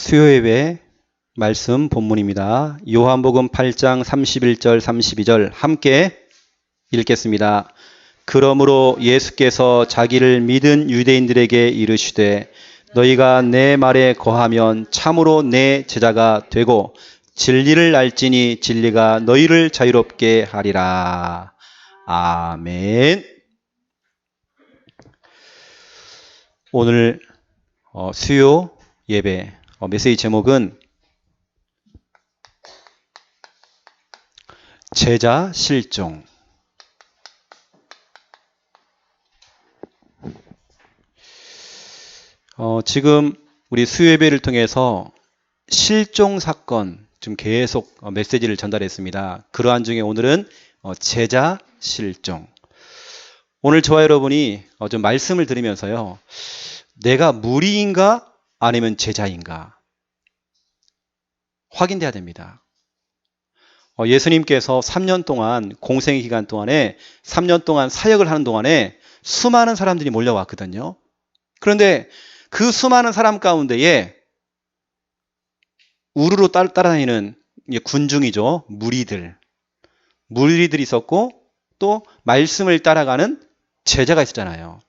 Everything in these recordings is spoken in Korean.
수요예배 말씀 본문입니다. 요한복음 8장 31절 32절 함께 읽겠습니다. 그러므로 예수께서 자기를 믿은 유대인들에게 이르시되 너희가 내 말에 거하면 참으로 내 제자가 되고 진리를 알지니 진리가 너희를 자유롭게 하리라. 아멘. 오늘 수요 예배 메시지 제목은 제자 실종. 지금 우리 수요 예배를 통해서 실종 사건 좀 계속 메시지를 전달했습니다. 그러한 중에 오늘은 제자 실종. 오늘 저와 여러분이 좀 말씀을 들으면서요, 내가 무리인가 아니면 제자인가 확인돼야 됩니다. 예수님께서 3년 동안 공생의 기간 동안에 3년 동안 사역을 하는 동안에 수많은 사람들이 몰려왔거든요. 그런데 그 수많은 사람 가운데에 우르르 따라다니는 군중이죠. 무리들이 있었고 또 말씀을 따라가는 제자가 있었잖아요.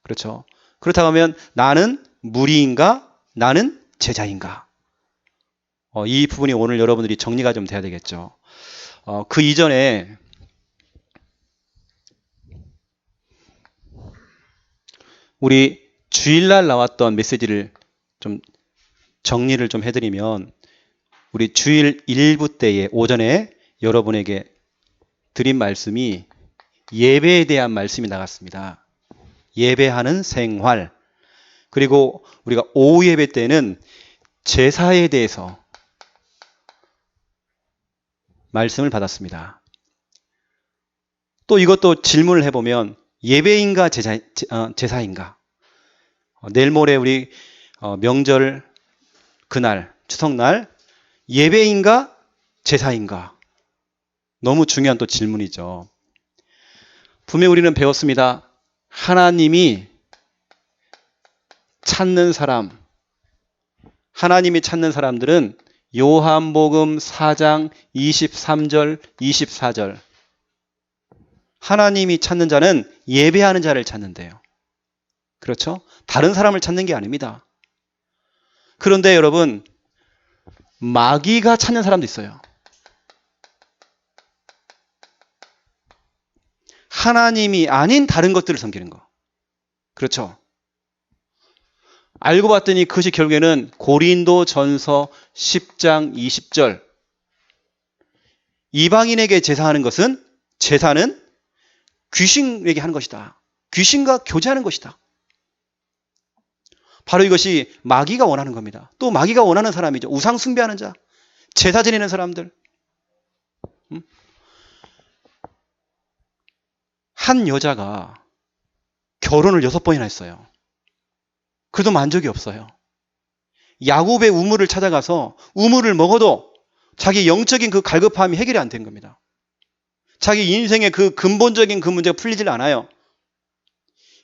그렇죠. 그렇다고 하면 나는 무리인가 나는 제자인가? 이 부분이 오늘 여러분들이 정리가 좀 돼야 되겠죠. 그 이전에 우리 주일날 나왔던 메시지를 좀 정리를 좀 해드리면, 우리 주일 1부 때에 오전에 여러분에게 드린 말씀이 예배에 대한 말씀이 나갔습니다. 예배하는 생활. 그리고 우리가 오후 예배 때는 제사에 대해서 말씀을 받았습니다. 또 이것도 질문을 해보면 예배인가 제사인가? 내일 모레 우리 명절 그날, 추석날 예배인가 제사인가? 너무 중요한 또 질문이죠. 분명히 우리는 배웠습니다. 하나님이 찾는 사람들은 요한복음 4장 23절, 24절. 하나님이 찾는 자는 예배하는 자를 찾는데요. 그렇죠? 다른 사람을 찾는 게 아닙니다. 그런데 여러분, 마귀가 찾는 사람도 있어요. 하나님이 아닌 다른 것들을 섬기는 거. 그렇죠? 알고 봤더니 그것이 결국에는 고린도전서 10장 20절. 이방인에게 제사는 귀신에게 하는 것이다. 귀신과 교제하는 것이다. 바로 이것이 마귀가 원하는 겁니다. 또 마귀가 원하는 사람이죠. 우상 숭배하는 자, 제사 지내는 사람들. 한 여자가 결혼을 6번이나 했어요. 그래도 만족이 없어요. 야곱의 우물을 찾아가서 우물을 먹어도 자기 영적인 그 갈급함이 해결이 안 된 겁니다. 자기 인생의 그 근본적인 그 문제가 풀리질 않아요.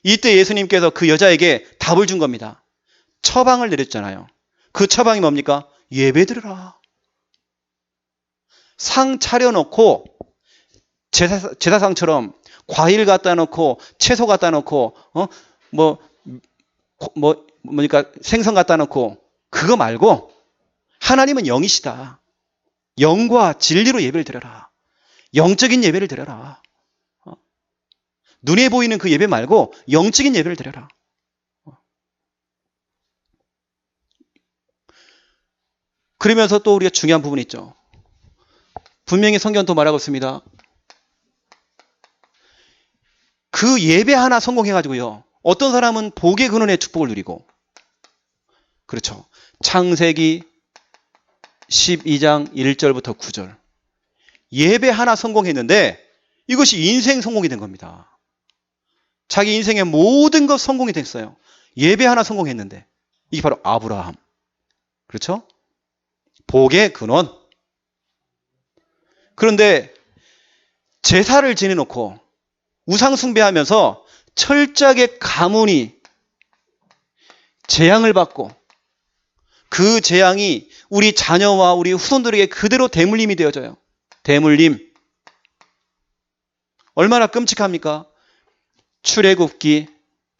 이때 예수님께서 그 여자에게 답을 준 겁니다. 처방을 내렸잖아요. 그 처방이 뭡니까? 예배드려라. 상 차려놓고 제사상처럼 과일 갖다 놓고 채소 갖다 놓고 생선 갖다 놓고 그거 말고 하나님은 영이시다. 영과 진리로 예배를 드려라. 영적인 예배를 드려라. 눈에 보이는 그 예배 말고 영적인 예배를 드려라. 그러면서 또 우리가 중요한 부분이 있죠. 분명히 성경은 또 말하고 있습니다. 그 예배 하나 성공해가지고요, 어떤 사람은 복의 근원의 축복을 누리고, 그렇죠. 창세기 12장 1절부터 9절. 예배 하나 성공했는데 이것이 인생 성공이 된 겁니다. 자기 인생의 모든 것 성공이 됐어요. 예배 하나 성공했는데. 이게 바로 아브라함. 그렇죠? 복의 근원. 그런데 제사를 지내놓고 우상 숭배하면서 철저하게 가문이 재앙을 받고 그 재앙이 우리 자녀와 우리 후손들에게 그대로 대물림이 되어져요. 대물림. 얼마나 끔찍합니까? 출애굽기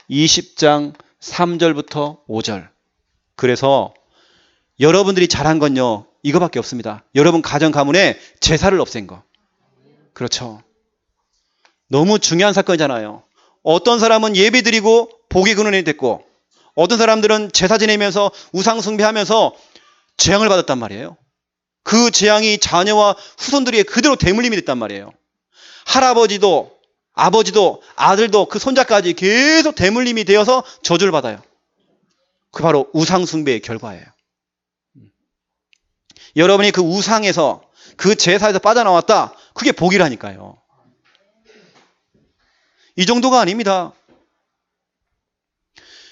20장 3절부터 5절. 그래서 여러분들이 잘한 건요, 이거밖에 없습니다. 여러분 가정 가문에 제사를 없앤 거. 그렇죠. 너무 중요한 사건이잖아요. 어떤 사람은 예배 드리고 복의 근원이 됐고, 어떤 사람들은 제사 지내면서 우상 숭배하면서 재앙을 받았단 말이에요. 그 재앙이 자녀와 후손들에게 그대로 대물림이 됐단 말이에요. 할아버지도 아버지도 아들도 그 손자까지 계속 대물림이 되어서 저주를 받아요. 그 바로 우상 숭배의 결과예요. 여러분이 그 우상에서 그 제사에서 빠져나왔다. 그게 복이라니까요. 이 정도가 아닙니다.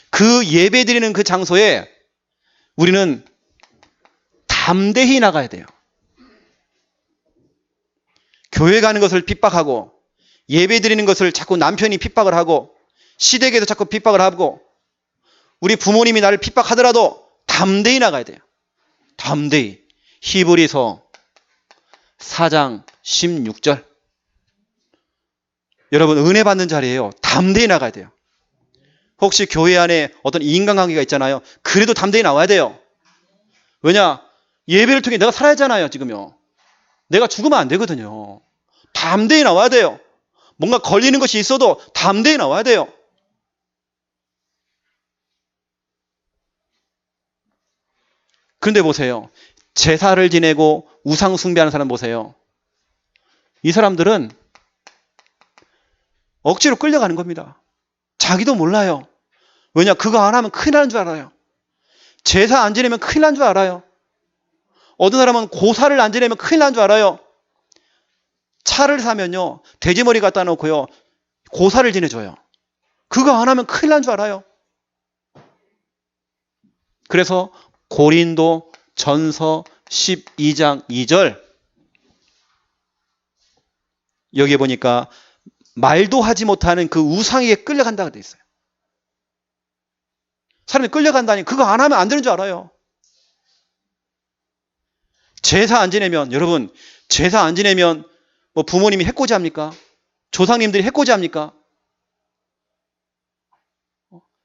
그 예배 드리는 그 장소에 우리는 담대히 나가야 돼요. 교회 가는 것을 핍박하고 예배 드리는 것을 자꾸 남편이 핍박을 하고 시댁에서 자꾸 핍박을 하고 우리 부모님이 나를 핍박하더라도 담대히 나가야 돼요. 담대히. 히브리서 4장 16절. 여러분 은혜 받는 자리예요. 담대히 나가야 돼요. 혹시 교회 안에 어떤 인간관계가 있잖아요. 그래도 담대히 나와야 돼요. 왜냐? 예배를 통해 내가 살아야잖아요. 지금요. 내가 죽으면 안 되거든요. 담대히 나와야 돼요. 뭔가 걸리는 것이 있어도 담대히 나와야 돼요. 그런데 보세요. 제사를 지내고 우상 숭배하는 사람 보세요. 이 사람들은 억지로 끌려가는 겁니다. 자기도 몰라요. 왜냐? 그거 안 하면 큰일 나는 줄 알아요. 제사 안 지내면 큰일 나는 줄 알아요. 어떤 사람은 고사를 안 지내면 큰일 나는 줄 알아요. 차를 사면요, 돼지머리 갖다 놓고요, 고사를 지내줘요. 그거 안 하면 큰일 나는 줄 알아요. 그래서 고린도 전서 12장 2절 여기에 보니까 말도 하지 못하는 그 우상에게 끌려간다고 돼 있어요. 사람이 끌려간다니 그거 안 하면 안 되는 줄 알아요. 제사 안 지내면, 여러분 제사 안 지내면 뭐 부모님이 해코지 합니까? 조상님들이 해코지 합니까?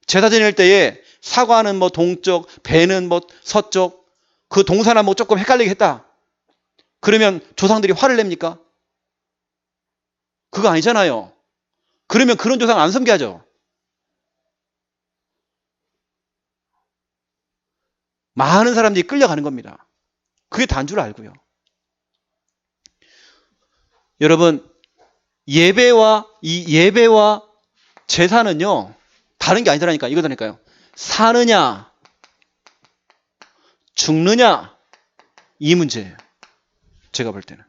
제사 지낼 때에 사과는 뭐 동쪽, 배는 뭐 서쪽, 그 동사나 뭐 조금 헷갈리게 했다. 그러면 조상들이 화를 냅니까? 그거 아니잖아요. 그러면 그런 조상 안 섬겨야죠. 많은 사람들이 끌려가는 겁니다. 그게 단 줄 알고요. 여러분, 예배와 제사는요, 다른 게 아니더라니까. 이거다니까요. 사느냐, 죽느냐, 이 문제예요. 제가 볼 때는.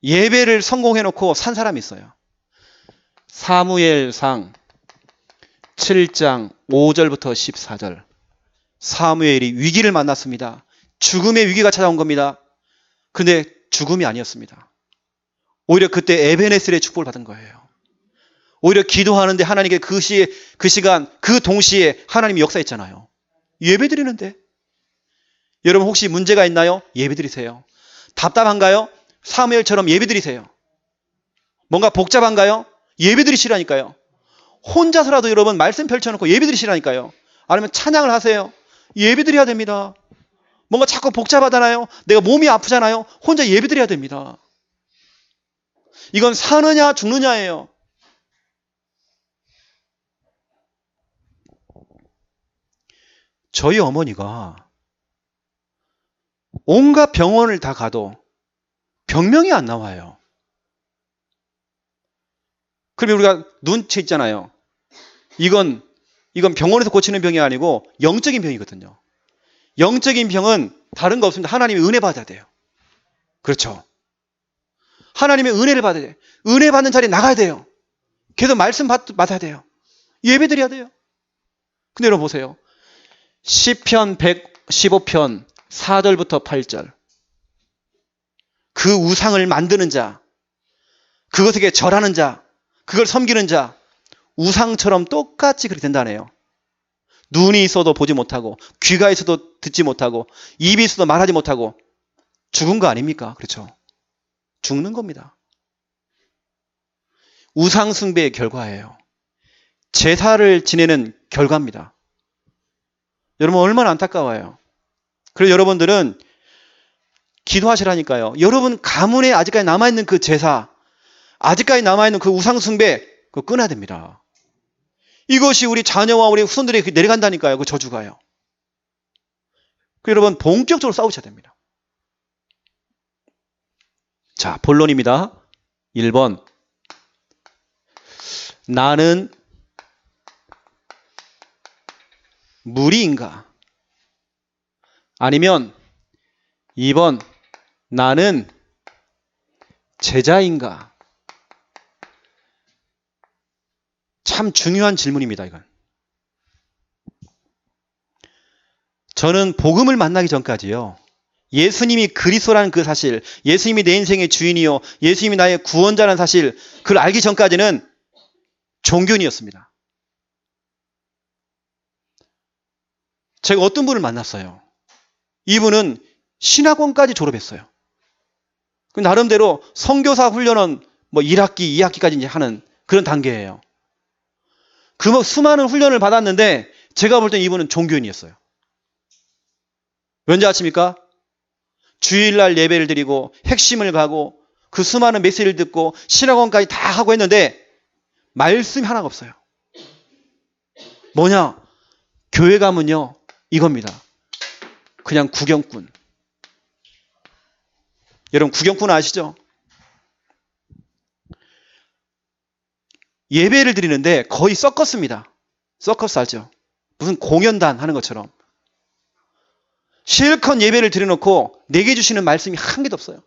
예배를 성공해놓고 산 사람이 있어요. 사무엘상 7장 5절부터 14절. 사무엘이 위기를 만났습니다. 죽음의 위기가 찾아온 겁니다. 근데 죽음이 아니었습니다. 오히려 그때 에베네셀의 축복을 받은 거예요. 오히려 기도하는데 하나님께 그 시간, 그 동시에 하나님이 역사했잖아요. 예배 드리는데. 여러분 혹시 문제가 있나요? 예배 드리세요. 답답한가요? 사무엘처럼 예배 드리세요. 뭔가 복잡한가요? 예배 드리시라니까요. 혼자서라도 여러분 말씀 펼쳐놓고 예배 드리시라니까요. 아니면 찬양을 하세요. 예배 드려야 됩니다. 뭔가 자꾸 복잡하잖아요. 내가 몸이 아프잖아요. 혼자 예배 드려야 됩니다. 이건 사느냐 죽느냐예요. 저희 어머니가 온갖 병원을 다 가도 병명이 안 나와요. 그러면 우리가 눈치 있잖아요. 이건 병원에서 고치는 병이 아니고 영적인 병이거든요. 영적인 병은 다른 거 없습니다. 하나님의 은혜 받아야 돼요. 그렇죠. 하나님의 은혜를 받아야 돼요. 은혜 받는 자리에 나가야 돼요. 계속 말씀 받아야 돼요. 예배 드려야 돼요. 근데 여러분 보세요. 시편 115편 4절부터 8절. 그 우상을 만드는 자, 그것에게 절하는 자, 그걸 섬기는 자, 우상처럼 똑같이 그렇게 된다네요. 눈이 있어도 보지 못하고 귀가 있어도 듣지 못하고 입이 있어도 말하지 못하고 죽은 거 아닙니까? 그렇죠? 죽는 겁니다. 우상 숭배의 결과예요. 제사를 지내는 결과입니다. 여러분 얼마나 안타까워요. 그래서 여러분들은 기도하시라니까요. 여러분 가문에 아직까지 남아있는 그 제사, 아직까지 남아있는 그 우상 숭배 그거 끊어야 됩니다. 이것이 우리 자녀와 우리 후손들에게 내려간다니까요. 그 저주가요. 여러분 본격적으로 싸우셔야 됩니다. 자, 본론입니다. 1번. 나는 무리인가? 아니면 2번. 나는 제자인가? 참 중요한 질문입니다, 이건. 저는 복음을 만나기 전까지요. 예수님이 그리스도라는 그 사실, 예수님이 내 인생의 주인이요, 예수님이 나의 구원자라는 사실, 그걸 알기 전까지는 종교인이었습니다. 제가 어떤 분을 만났어요. 이분은 신학원까지 졸업했어요. 나름대로 선교사 훈련은 뭐 1학기, 2학기까지 이제 하는 그런 단계예요. 그 수많은 훈련을 받았는데 제가 볼 땐 이분은 종교인이었어요. 왠지 아십니까? 주일날 예배를 드리고 핵심을 가고 그 수많은 메시지를 듣고 신학원까지 다 하고 했는데 말씀이 하나가 없어요. 뭐냐? 교회 가면요 이겁니다. 그냥 구경꾼. 여러분 구경꾼 아시죠? 예배를 드리는데 거의 서커스입니다. 서커스 알죠? 무슨 공연단 하는 것처럼. 실컷 예배를 드려놓고 내게 주시는 말씀이 한 개도 없어요.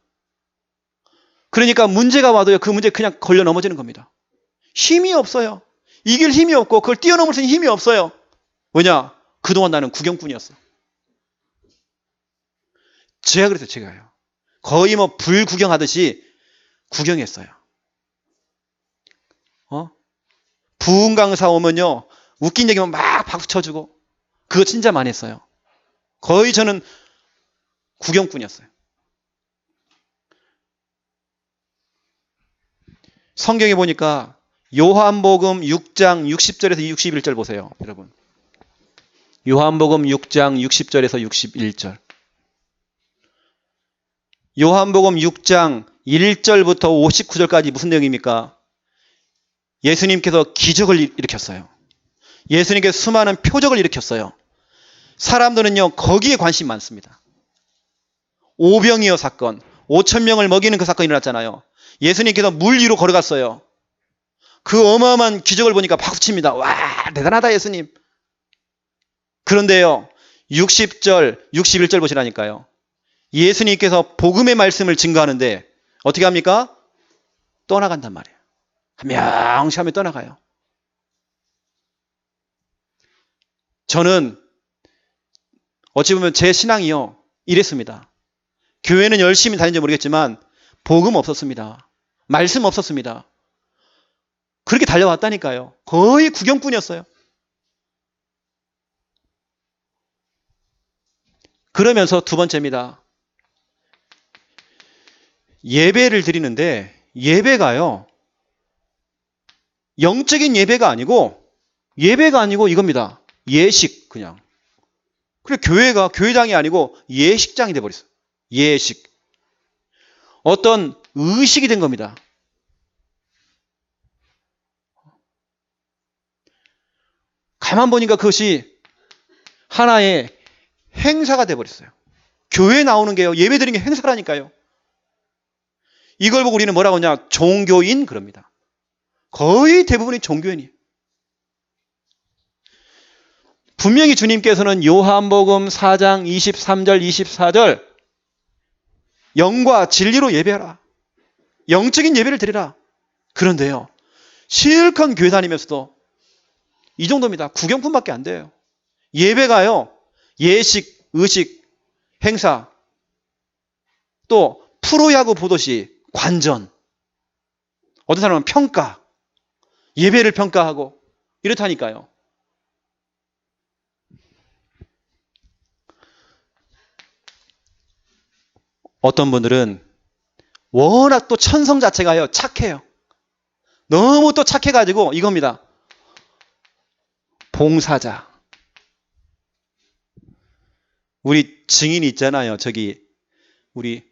그러니까 문제가 와도요 그 문제에 그냥 걸려 넘어지는 겁니다. 힘이 없어요. 이길 힘이 없고 그걸 뛰어넘을 수 있는 힘이 없어요. 왜냐? 그동안 나는 구경꾼이었어. 제가 그랬어요. 제가요. 거의 뭐 불구경하듯이 구경했어요. 부흥 강사 오면요 웃긴 얘기만 막 박수 쳐주고 그거 진짜 많이 했어요. 거의 저는 구경꾼이었어요. 성경에 보니까 요한복음 6장 60절에서 61절 보세요. 여러분. 요한복음 6장 60절에서 61절. 요한복음 6장 1절부터 59절까지 무슨 내용입니까? 예수님께서 기적을 일으켰어요. 예수님께서 수많은 표적을 일으켰어요. 사람들은요 거기에 관심 많습니다. 오병이어 사건, 5,000명을 먹이는 그 사건이 일어났잖아요. 예수님께서 물 위로 걸어갔어요. 그 어마어마한 기적을 보니까 박수칩니다. 와 대단하다 예수님. 그런데요 60절, 61절 보시라니까요. 예수님께서 복음의 말씀을 증거하는데 어떻게 합니까? 떠나간단 말이에요. 한 명씩 하면 떠나가요. 저는 어찌 보면 제 신앙이요 이랬습니다. 교회는 열심히 다닌지 모르겠지만 복음 없었습니다. 말씀 없었습니다. 그렇게 달려왔다니까요. 거의 구경꾼이었어요. 그러면서 두 번째입니다. 예배를 드리는데 예배가요 영적인 예배가 아니고 이겁니다. 예식 그냥. 그래 교회가 교회당이 아니고 예식장이 돼버렸어요. 예식. 어떤 의식이 된 겁니다. 가만 보니까 그것이 하나의 행사가 돼버렸어요. 교회에 나오는 게요 예배 드리는 게 행사라니까요. 이걸 보고 우리는 뭐라고 하냐 종교인 그럽니다. 거의 대부분이 종교인이에요. 분명히 주님께서는 요한복음 4장 23절 24절 영과 진리로 예배하라. 영적인 예배를 드리라. 그런데요. 실컷 교회 다니면서도 이 정도입니다. 구경꾼밖에 안 돼요. 예배가요. 예식, 의식, 행사 또 프로야구 보듯이 관전 어떤 사람은 평가 예배를 평가하고 이렇다니까요. 어떤 분들은 워낙 또 천성 자체가요, 착해요. 너무 또 착해가지고 이겁니다. 봉사자. 우리 증인이 있잖아요. 저기 우리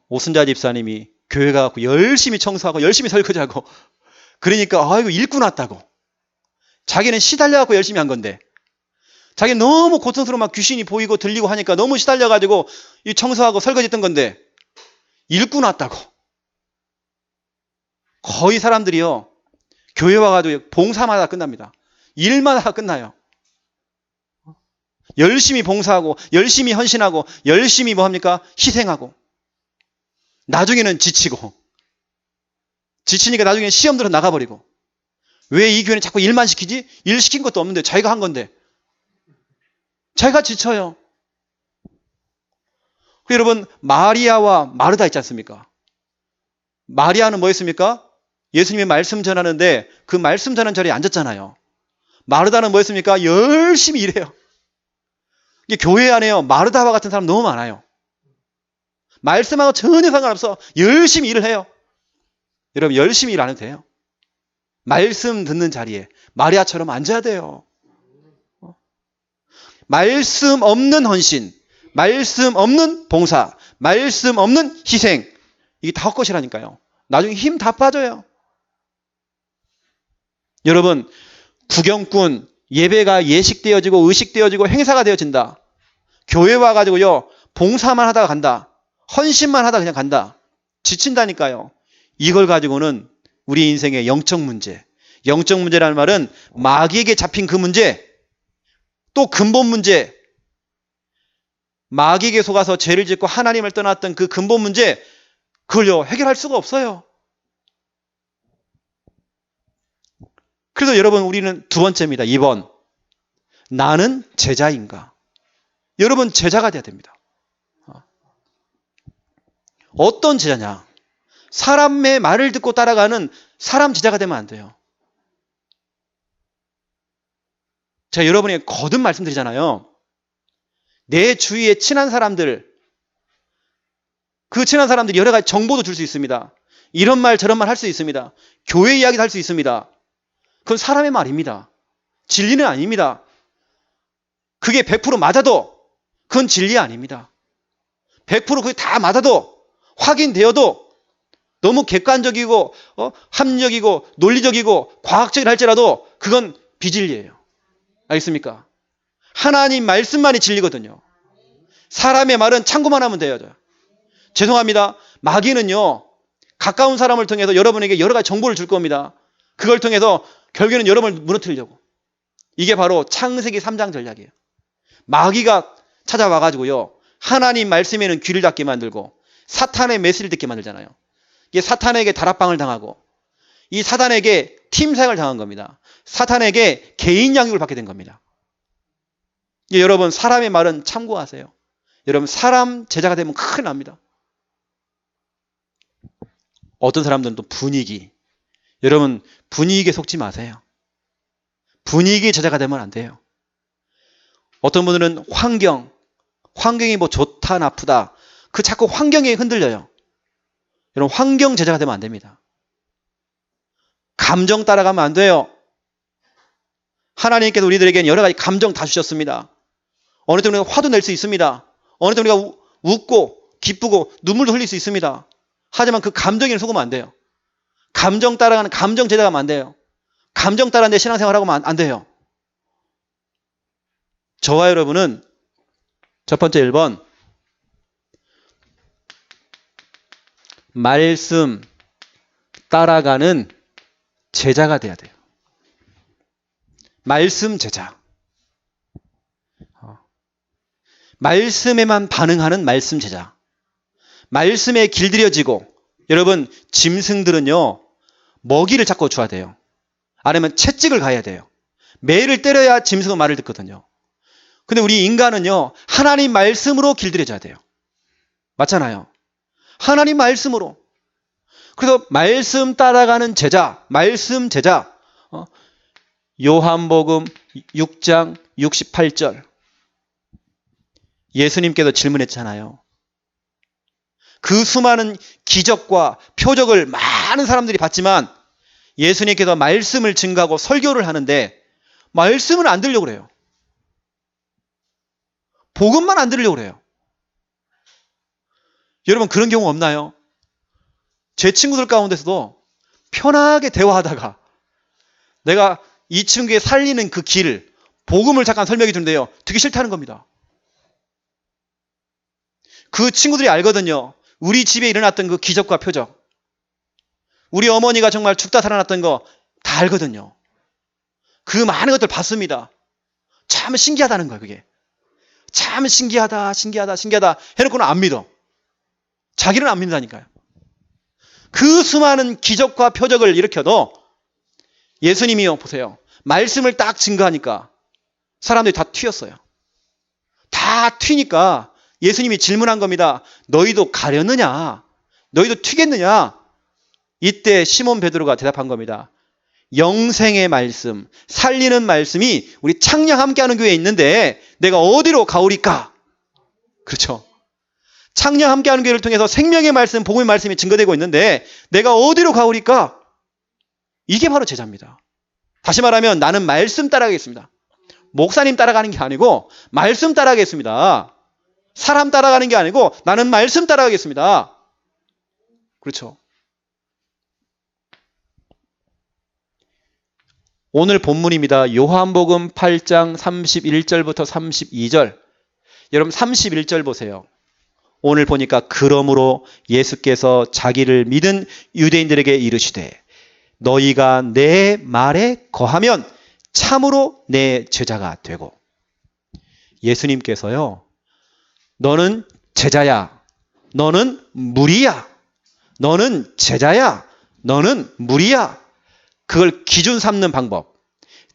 오순자 집사님이 교회 가고 열심히 청소하고 열심히 설거지하고 그러니까 아이고 일꾼 왔다고. 자기는 시달려갖고 열심히 한 건데 자기는 너무 고통스러워 막 귀신이 보이고 들리고 하니까 너무 시달려가지고 이 청소하고 설거지했던 건데 일꾼 왔다고. 거의 사람들이요. 교회 와가지고 봉사마다 끝납니다. 일마다 끝나요. 열심히 봉사하고 열심히 헌신하고 열심히 뭐합니까? 희생하고 나중에는 지치고 지치니까 나중에 시험 들어 나가버리고 왜 이 교회는 자꾸 일만 시키지? 일 시킨 것도 없는데 자기가 한 건데 자기가 지쳐요. 여러분 마리아와 마르다 있지 않습니까? 마리아는 뭐였습니까? 예수님의 말씀 전하는데 그 말씀 전하는 자리에 앉았잖아요. 마르다는 뭐였습니까? 열심히 일해요. 이게 교회 안에요. 마르다와 같은 사람 너무 많아요. 말씀하고 전혀 상관없어. 열심히 일을 해요. 여러분 열심히 일 안 해도 돼요. 말씀 듣는 자리에 마리아처럼 앉아야 돼요. 말씀 없는 헌신, 말씀 없는 봉사, 말씀 없는 희생 이게 다 헛것이라니까요. 나중에 힘 다 빠져요. 여러분 구경꾼 예배가 예식되어지고 의식되어지고 행사가 되어진다. 교회 와가지고요 봉사만 하다가 간다. 헌신만 하다가 그냥 간다. 지친다니까요. 이걸 가지고는 우리 인생의 영적 문제. 영적 문제라는 말은 마귀에게 잡힌 그 문제, 또 근본 문제, 마귀에게 속아서 죄를 짓고 하나님을 떠났던 그 근본 문제, 그걸요 해결할 수가 없어요. 그래서 여러분 우리는 두 번째입니다. 2번. 나는 제자인가? 여러분 제자가 돼야 됩니다. 어떤 제자냐? 사람의 말을 듣고 따라가는 사람 제자가 되면 안 돼요. 제가 여러분에게 거듭 말씀드리잖아요. 내 주위에 친한 사람들, 그 친한 사람들이 여러 가지 정보도 줄 수 있습니다. 이런 말 저런 말 할 수 있습니다. 교회 이야기도 할 수 있습니다. 그건 사람의 말입니다. 진리는 아닙니다. 그게 100% 맞아도 그건 진리 아닙니다. 100% 그게 다 맞아도 확인되어도 너무 객관적이고 합리적이고 논리적이고 과학적이라 할지라도 그건 비진리예요. 알겠습니까? 하나님 말씀만이 진리거든요. 사람의 말은 참고만 하면 돼요. 죄송합니다. 마귀는요. 가까운 사람을 통해서 여러분에게 여러 가지 정보를 줄 겁니다. 그걸 통해서 결국에는 여러분을 무너뜨리려고. 이게 바로 창세기 3장 전략이에요. 마귀가 찾아와가지고요. 하나님 말씀에는 귀를 닫게 만들고 사탄의 메시지를 듣게 만들잖아요. 이게 사탄에게 다락방을 당하고 이 사탄에게 팀 사역을 당한 겁니다. 사탄에게 개인 양육을 받게 된 겁니다. 여러분 사람의 말은 참고하세요. 여러분 사람 제자가 되면 큰일 납니다. 어떤 사람들은 또 분위기. 여러분 분위기에 속지 마세요. 분위기 제자가 되면 안 돼요. 어떤 분들은 환경이 뭐 좋다 나쁘다. 그 자꾸 환경에 흔들려요. 여러분 환경 제자가 되면 안 됩니다. 감정 따라가면 안 돼요. 하나님께서 우리들에게는 여러 가지 감정 다 주셨습니다. 어느 때 우리가 화도 낼 수 있습니다. 어느 때 우리가 웃고 기쁘고 눈물도 흘릴 수 있습니다. 하지만 그 감정에는 속으면 안 돼요. 감정 따라가는 감정 제자가 하면 안 돼요. 감정 따라 내 신앙생활하고 하면 안 돼요. 저와 여러분은 첫 번째 1번 말씀 따라가는 제자가 돼야 돼요. 말씀 제자. 말씀에만 반응하는 말씀 제자. 말씀에 길들여지고 여러분 짐승들은요. 먹이를 자꾸 줘야 돼요. 아니면 채찍을 가야 돼요. 매를 때려야 짐승은 말을 듣거든요. 근데 우리 인간은요. 하나님 말씀으로 길들여져야 돼요. 맞잖아요. 하나님 말씀으로. 그래서 말씀 따라가는 제자, 말씀 제자. 요한복음 6장 68절. 예수님께서 질문했잖아요. 그 수많은 기적과 표적을 많은 사람들이 봤지만 예수님께서 말씀을 증거하고 설교를 하는데 말씀을 안 들으려고 그래요. 복음만 안 들으려고 그래요. 여러분 그런 경우 없나요? 제 친구들 가운데서도 편하게 대화하다가 내가 이 친구에 살리는 그 길, 복음을 잠깐 설명해 주는데요. 듣기 싫다는 겁니다. 그 친구들이 알거든요. 우리 집에 일어났던 그 기적과 표적. 우리 어머니가 정말 죽다 살아났던 거 다 알거든요. 그 많은 것들 봤습니다. 참 신기하다는 거예요, 그게. 참 신기하다 해놓고는 안 믿어. 자기는 안 믿는다니까요. 그 수많은 기적과 표적을 일으켜도 예수님이요, 보세요. 말씀을 딱 증거하니까 사람들이 다 튀었어요. 다 튀니까 예수님이 질문한 겁니다. 너희도 가려느냐? 너희도 튀겠느냐? 이때 시몬 베드로가 대답한 겁니다. 영생의 말씀, 살리는 말씀이 우리 창녕 함께하는 교회에 있는데 내가 어디로 가오리까? 그렇죠. 창녕 함께하는 교회를 통해서 생명의 말씀, 복음의 말씀이 증거되고 있는데 내가 어디로 가오리까? 이게 바로 제자입니다. 다시 말하면 나는 말씀 따라가겠습니다. 목사님 따라가는 게 아니고 말씀 따라가겠습니다. 사람 따라가는 게 아니고 나는 말씀 따라가겠습니다. 그렇죠. 오늘 본문입니다. 요한복음 8장 31절부터 32절. 여러분 31절 보세요. 오늘 보니까 그러므로 예수께서 자기를 믿은 유대인들에게 이르시되 너희가 내 말에 거하면 참으로 내 제자가 되고. 예수님께서요. 너는 제자야. 너는 무리야. 너는 제자야. 너는 무리야. 그걸 기준 삼는 방법.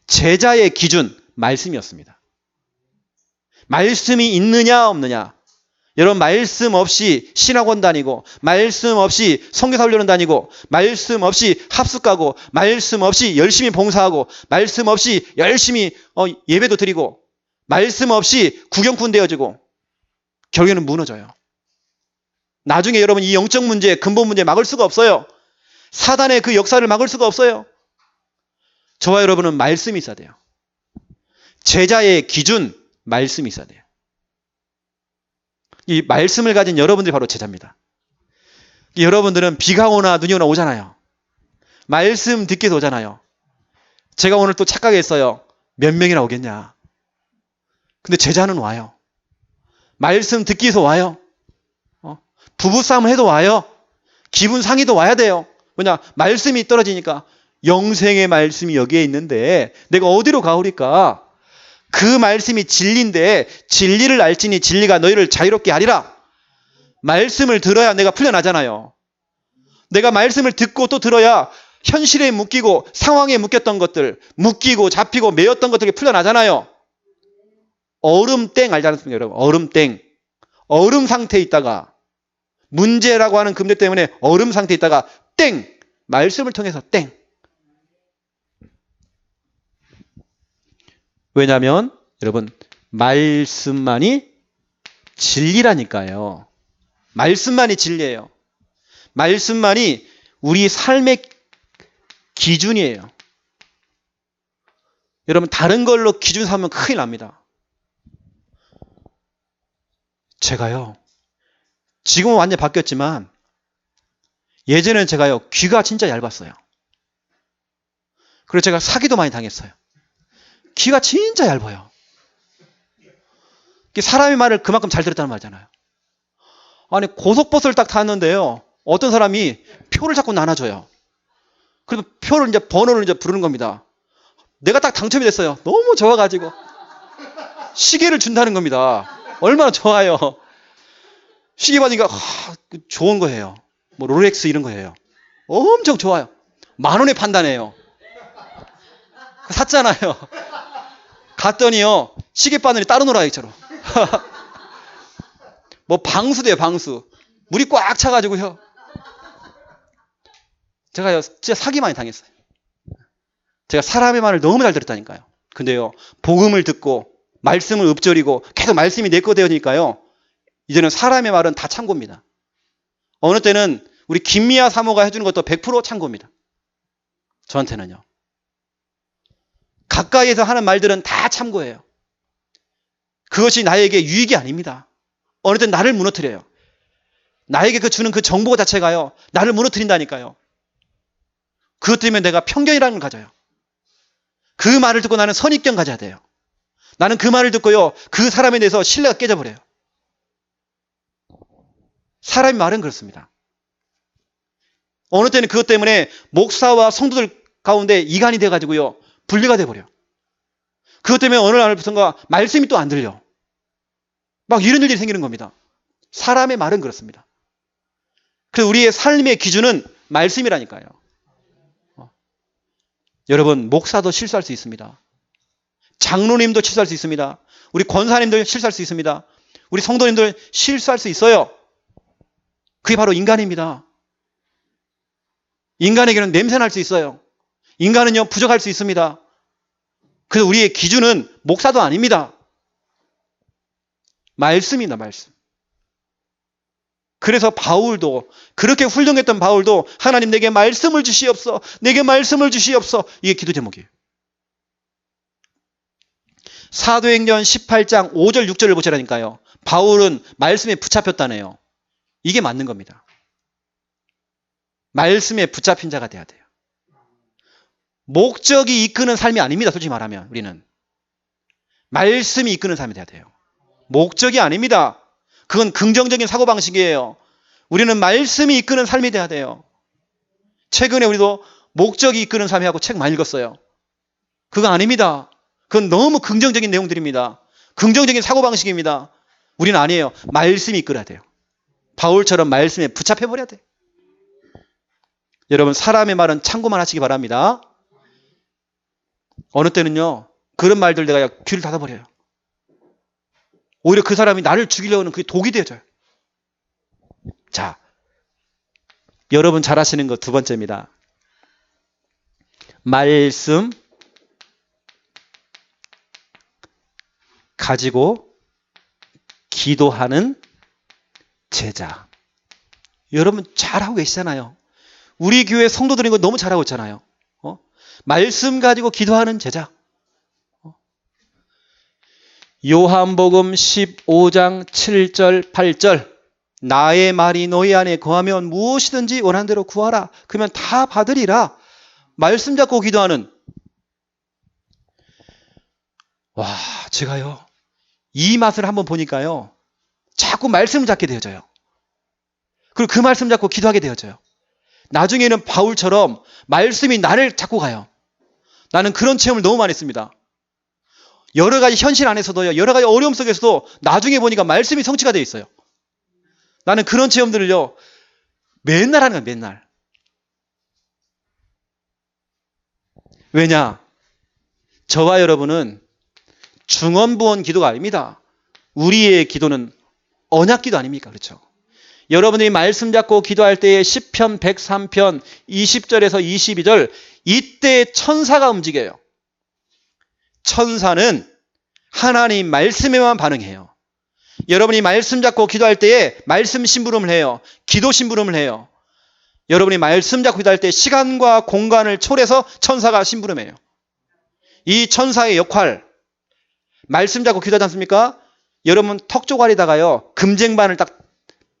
제자의 기준, 말씀이었습니다. 말씀이 있느냐 없느냐. 여러분 말씀 없이 신학원 다니고 말씀 없이 선교사 훈련은 다니고 말씀 없이 합숙 가고 말씀 없이 열심히 봉사하고 말씀 없이 열심히 예배도 드리고 말씀 없이 구경꾼 되어지고 결국에는 무너져요. 나중에 여러분 이 영적 문제, 근본 문제 막을 수가 없어요. 사단의 그 역사를 막을 수가 없어요. 저와 여러분은 말씀이 있어야 돼요. 제자의 기준, 말씀이 있어야 돼요. 이 말씀을 가진 여러분들이 바로 제자입니다. 여러분들은 비가 오나 눈이 오나 오잖아요. 말씀 듣기 위해서 오잖아요. 제가 오늘 또 착각했어요. 몇 명이나 오겠냐. 근데 제자는 와요. 말씀 듣기 위해서 와요. 부부싸움 해도 와요. 기분 상해도 와야 돼요. 뭐냐, 말씀이 떨어지니까 영생의 말씀이 여기에 있는데 내가 어디로 가오리까? 그 말씀이 진리인데 진리를 알지니 진리가 너희를 자유롭게 하리라. 말씀을 들어야 내가 풀려나잖아요. 내가 말씀을 듣고 또 들어야 현실에 묶이고 상황에 묶였던 것들, 묶이고 잡히고 매였던 것들이 풀려나잖아요. 얼음땡 알지 않습니까, 여러분? 얼음땡. 얼음 상태에 있다가 문제라고 하는 금대 때문에 얼음 상태에 있다가 땡! 말씀을 통해서 땡! 왜냐하면 여러분 말씀만이 진리라니까요. 말씀만이 진리예요. 말씀만이 우리 삶의 기준이에요. 여러분 다른 걸로 기준 삼으면 큰일 납니다. 제가요. 지금은 완전히 바뀌었지만 예전에는 제가요. 귀가 진짜 얇았어요. 그래서 제가 사기도 많이 당했어요. 귀가 진짜 얇아요. 사람의 말을 그만큼 잘 들었다는 말이잖아요. 아니 고속버스를 딱 탔는데요. 어떤 사람이 표를 자꾸 나눠줘요. 그래서 표를 이제 번호를 이제 부르는 겁니다. 내가 딱 당첨이 됐어요. 너무 좋아가지고 시계를 준다는 겁니다. 얼마나 좋아요. 시계 받으니까 좋은 거예요. 뭐 롤렉스 이런 거예요. 엄청 좋아요. 10,000원에 판단해요. 샀잖아요. 갔더니요. 시계 바늘이 따로 놀아요, 이처럼. 뭐 방수돼요, 방수. 물이 꽉 차가지고요. 제가요, 진짜 사기 많이 당했어요. 제가 사람의 말을 너무 잘 들었다니까요. 근데요, 복음을 듣고 말씀을 읊조리고 계속 말씀이 내 거 되니까요. 이제는 사람의 말은 다 참고입니다. 어느 때는 우리 김미아 사모가 해주는 것도 100% 참고입니다. 저한테는요. 가까이에서 하는 말들은 다 참고예요. 그것이 나에게 유익이 아닙니다. 어느 때는 나를 무너뜨려요. 나에게 주는 그 정보 자체가요. 나를 무너뜨린다니까요. 그것 때문에 내가 편견이라는 걸 가져요. 그 말을 듣고 나는 선입견 가져야 돼요. 나는 그 말을 듣고요. 그 사람에 대해서 신뢰가 깨져버려요. 사람의 말은 그렇습니다. 어느 때는 그것 때문에 목사와 성도들 가운데 이간이 돼가지고요. 분리가 돼버려요. 그것 때문에 어느 날부터인가 말씀이 또 안 들려. 막 이런 일이 생기는 겁니다. 사람의 말은 그렇습니다. 그래서 우리의 삶의 기준은 말씀이라니까요. 여러분, 목사도 실수할 수 있습니다. 장로님도 실수할 수 있습니다. 우리 권사님들 실수할 수 있습니다. 우리 성도님들 실수할 수 있어요. 그게 바로 인간입니다. 인간에게는 냄새날 수 있어요. 인간은요, 부족할 수 있습니다. 그래서 우리의 기준은 목사도 아닙니다. 말씀이다, 말씀. 그래서 바울도, 그렇게 훌륭했던 바울도 하나님 내게 말씀을 주시옵소, 내게 말씀을 주시옵소. 이게 기도 제목이에요. 사도행전 18장 5절 6절을 보시라니까요. 바울은 말씀에 붙잡혔다네요. 이게 맞는 겁니다. 말씀에 붙잡힌 자가 돼야 돼요. 목적이 이끄는 삶이 아닙니다. 솔직히 말하면 우리는. 말씀이 이끄는 삶이 돼야 돼요. 목적이 아닙니다. 그건 긍정적인 사고방식이에요. 우리는 말씀이 이끄는 삶이 돼야 돼요. 최근에 우리도 목적이 이끄는 삶이라고 책 많이 읽었어요. 그거 아닙니다. 그건 너무 긍정적인 내용들입니다. 긍정적인 사고방식입니다. 우리는 아니에요. 말씀이 이끌어야 돼요. 바울처럼 말씀에 붙잡혀버려야 돼요. 여러분, 사람의 말은 참고만 하시기 바랍니다. 어느 때는요, 그런 말들 내가 귀를 닫아버려요. 오히려 그 사람이 나를 죽이려고 하는 그게 독이 되어져요. 자, 여러분 잘 하시는 거 두 번째입니다. 말씀 가지고 기도하는 제자. 여러분 잘하고 계시잖아요. 우리 교회 성도들인 거 너무 잘하고 있잖아요. 말씀 가지고 기도하는 제자. 요한복음 15장 7절 8절 나의 말이 너희 안에 거하면 무엇이든지 원하는 대로 구하라. 그러면 다 받으리라. 말씀 잡고 기도하는. 와, 제가요 이 맛을 한번 보니까요 자꾸 말씀을 잡게 되어져요. 그리고 그 말씀 잡고 기도하게 되어져요. 나중에는 바울처럼 말씀이 나를 잡고 가요. 나는 그런 체험을 너무 많이 했습니다. 여러 가지 현실 안에서도요, 여러 가지 어려움 속에서도 나중에 보니까 말씀이 성취가 되어 있어요. 나는 그런 체험들을요, 맨날 하는 거예요, 맨날. 왜냐? 저와 여러분은 중언부언 기도가 아닙니다. 우리의 기도는 언약 기도 아닙니까? 그렇죠? 여러분들이 말씀 잡고 기도할 때에 시편 103편 20절에서 22절 이때 천사가 움직여요. 천사는 하나님 말씀에만 반응해요. 여러분이 말씀 잡고 기도할 때에 말씀 심부름을 해요. 기도 심부름을 해요. 여러분이 말씀 잡고 기도할 때 시간과 공간을 초월해서 천사가 심부름해요. 이 천사의 역할, 말씀 잡고 기도하지 않습니까? 여러분 턱 쪼가리다가요 금쟁반을 딱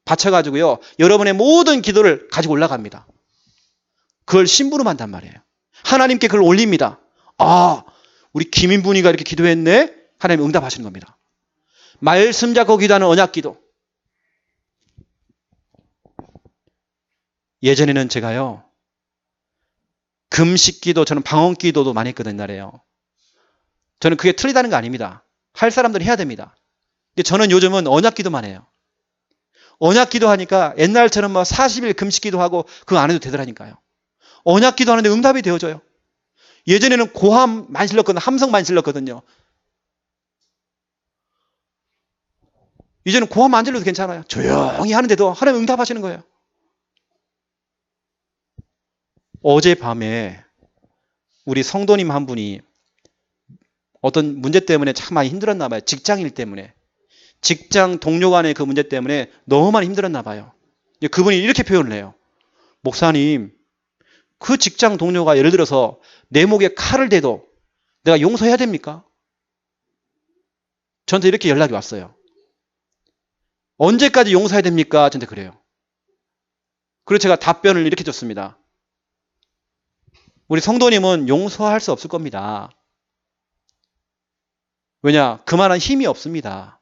받쳐가지고요 여러분의 모든 기도를 가지고 올라갑니다. 그걸 심부름한단 말이에요. 하나님께 그걸 올립니다. 아, 우리 김인분이가 이렇게 기도했네? 하나님 응답하시는 겁니다. 말씀 잡고 기도하는 언약 기도. 예전에는 제가요 금식 기도, 저는 방언 기도도 많이 했거든요. 옛날에요. 저는 그게 틀리다는 거 아닙니다. 할 사람들은 해야 됩니다. 근데 저는 요즘은 언약 기도만 해요. 언약 기도하니까 옛날처럼 40일 금식 기도하고 그거 안 해도 되더라니까요. 언약 기도하는데 응답이 되어져요. 예전에는 고함 많이 질렀거든요. 함성 많이 질렀거든요. 이제는 고함 안 질러도 괜찮아요. 조용히 하는데도 하나님 응답하시는 거예요. 어젯밤에 우리 성도님 한 분이 어떤 문제 때문에 참 많이 힘들었나 봐요. 직장일 때문에. 직장 동료 간의 그 문제 때문에 너무 많이 힘들었나 봐요. 그분이 이렇게 표현을 해요. 목사님, 그 직장 동료가 예를 들어서 내 목에 칼을 대도 내가 용서해야 됩니까? 저한테 이렇게 연락이 왔어요. 언제까지 용서해야 됩니까? 저한테 그래요. 그래서 제가 답변을 이렇게 줬습니다. 우리 성도님은 용서할 수 없을 겁니다. 왜냐? 그만한 힘이 없습니다.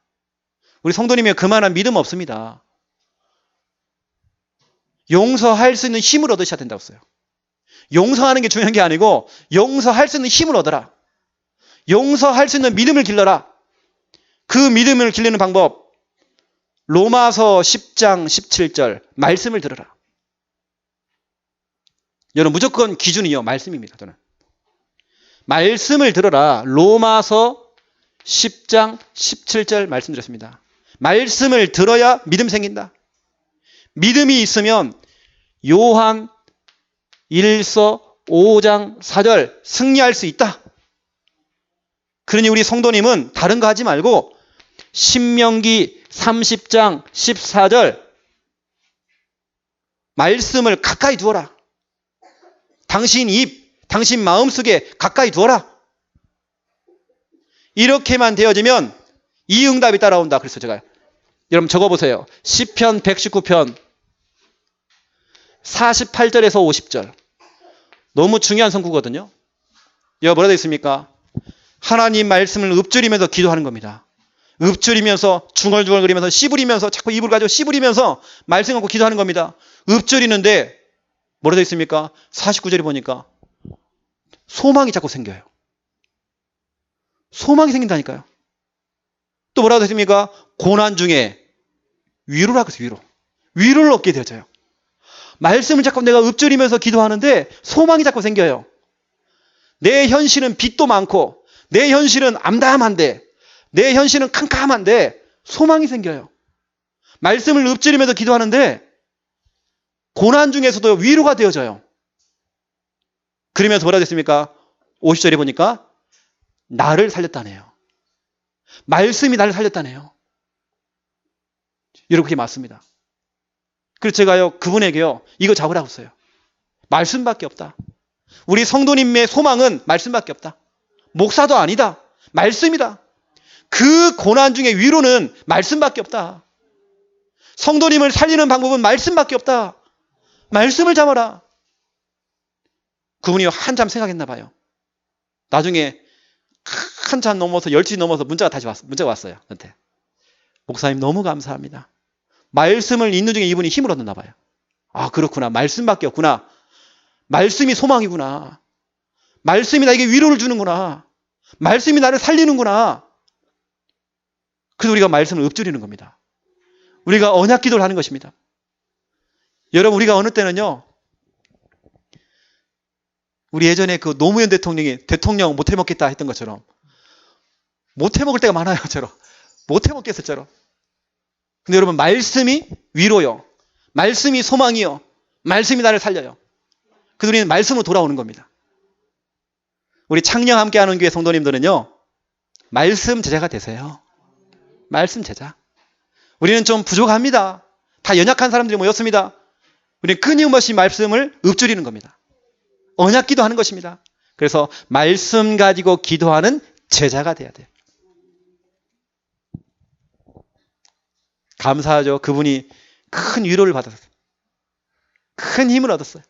우리 성도님이 그만한 믿음 없습니다. 용서할 수 있는 힘을 얻으셔야 된다고 했어요. 용서하는 게 중요한 게 아니고 용서할 수 있는 힘을 얻어라. 용서할 수 있는 믿음을 길러라. 그 믿음을 길리는 방법, 로마서 10장 17절 말씀을 들어라. 여러분 무조건 기준이요 말씀입니다. 저는 말씀을 들어라. 로마서 10장 17절 말씀드렸습니다. 말씀을 들어야 믿음 생긴다. 믿음이 있으면 요한 1서 5장 4절 승리할 수 있다. 그러니 우리 성도님은 다른 거 하지 말고 신명기 30장 14절 말씀을 가까이 두어라. 당신 입, 당신 마음속에 가까이 두어라. 이렇게만 되어지면 이 응답이 따라온다. 그래서 제가 여러분 적어보세요. 시편 119편 48절에서 50절. 너무 중요한 성구거든요. 여기 뭐라 되어 있습니까? 하나님 말씀을 읊조리면서 기도하는 겁니다. 읊조리면서 중얼중얼거리면서 씨부리면서 자꾸 입을 가지고 씨부리면서 말씀 갖고 기도하는 겁니다. 읊조리는데 뭐라 되어 있습니까? 49절에 보니까 소망이 자꾸 생겨요. 소망이 생긴다니까요. 또 뭐라고 되어 있습니까? 고난 중에 위로라고 해서 위로를 얻게 되어져요. 말씀을 자꾸 내가 읊조리면서 기도하는데 소망이 자꾸 생겨요. 내 현실은 빚도 많고 내 현실은 암담한데 내 현실은 캄캄한데 소망이 생겨요. 말씀을 읊조리면서 기도하는데 고난 중에서도 위로가 되어져요. 그러면서 뭐라 됐습니까? 50절에 보니까 나를 살렸다네요. 말씀이 나를 살렸다네요. 여러분 그게 맞습니다. 그래서 제가요 그분에게요 이거 잡으라고 했어요. 말씀밖에 없다. 우리 성도님의 소망은 말씀밖에 없다. 목사도 아니다. 말씀이다. 그 고난 중에 위로는 말씀밖에 없다. 성도님을 살리는 방법은 말씀밖에 없다. 말씀을 잡아라. 그분이 한참 생각했나 봐요. 나중에 한참 넘어서 10시 넘어서 문자가 왔어요. 저한테. 목사님 너무 감사합니다. 말씀을 읽는 중에 이분이 힘을 얻었나 봐요. 아 그렇구나. 말씀밖에 없구나. 말씀이 소망이구나. 말씀이 나에게 위로를 주는구나. 말씀이 나를 살리는구나. 그래서 우리가 말씀을 읊조리는 겁니다. 우리가 언약 기도를 하는 것입니다. 여러분 우리가 어느 때는요. 우리 예전에 그 노무현 대통령이 대통령 못 해먹겠다 했던 것처럼 못 해먹을 때가 많아요. 저로. 못 해먹겠을 저로. 근데 여러분 말씀이 위로요. 말씀이 소망이요. 말씀이 나를 살려요. 그래서 우리는 말씀으로 돌아오는 겁니다. 우리 창녕 함께하는 교회 성도님들은요. 말씀 제자가 되세요. 말씀 제자. 우리는 좀 부족합니다. 다 연약한 사람들이 모였습니다. 우리는 끊임없이 말씀을 읊조리는 겁니다. 언약 기도하는 것입니다. 그래서 말씀 가지고 기도하는 제자가 돼야 돼요. 감사하죠. 그분이 큰 위로를 받았어요. 큰 힘을 얻었어요.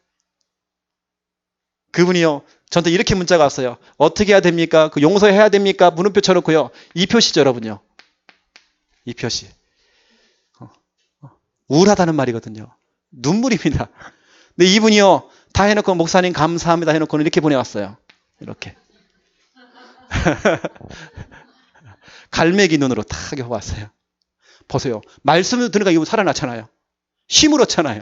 그분이요. 저한테 이렇게 문자가 왔어요. 어떻게 해야 됩니까? 그 용서해야 됩니까? 물음표 쳐놓고요. 이 표시죠, 여러분요. 이 표시. 우울하다는 말이거든요. 눈물입니다. 근데 이분이요. 다 해놓고 목사님 감사합니다 해놓고는 이렇게 보내왔어요. 이렇게. 갈매기 눈으로 탁 왔어요. 보세요. 말씀을 들으니까 이분 살아났잖아요. 힘을 얻잖아요.